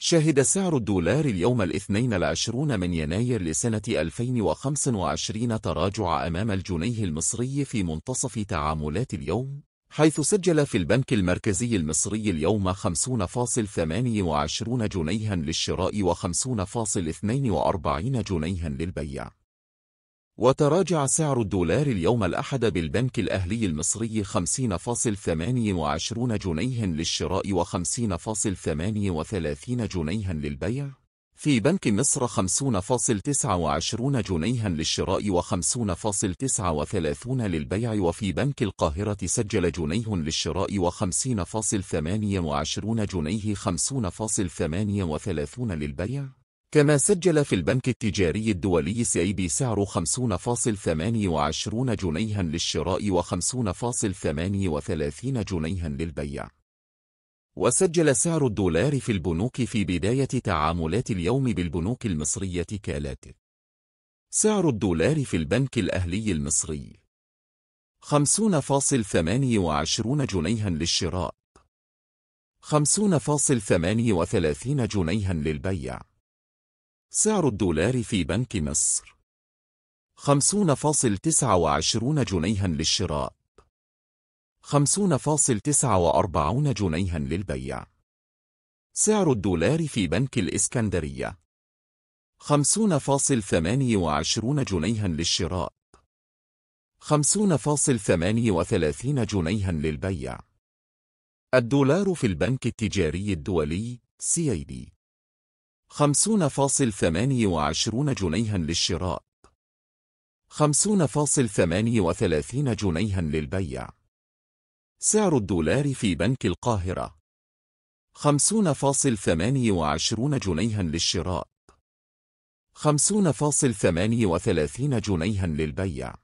شهد سعر الدولار اليوم الاثنين العشرون من يناير لسنة 2025 تراجع أمام الجنيه المصري في منتصف تعاملات اليوم، حيث سجل في البنك المركزي المصري اليوم 50.28 جنيها للشراء و50.42 جنيها للبيع. وتراجع سعر الدولار اليوم الأحد بالبنك الأهلي المصري 50.28 جنيها للشراء و50.38 جنيها للبيع. في بنك مصر 50.29 جنيها للشراء و50.39 للبيع. وفي بنك القاهرة سجل جنيه للشراء و50.28 جنيه 50.38 للبيع. كما سجل في البنك التجاري الدولي CIB سعر 50.28 جنيها للشراء و50.38 جنيها للبيع. وسجل سعر الدولار في البنوك في بداية تعاملات اليوم بالبنوك المصرية كالاتي: سعر الدولار في البنك الأهلي المصري 50.28 جنيها للشراء 50.38 جنيها للبيع. سعر الدولار في بنك مصر 50.29 جنيها للشراء 50.49 جنيها للبيع. سعر الدولار في بنك الإسكندرية 50.28 جنيها للشراء 50.38 جنيها للبيع. الدولار في البنك التجاري الدولي CIB 50.28 جنيها للشراء 50.38 جنيها للبيع. سعر الدولار في بنك القاهرة 50.28 جنيها للشراء 50.38 جنيها للبيع.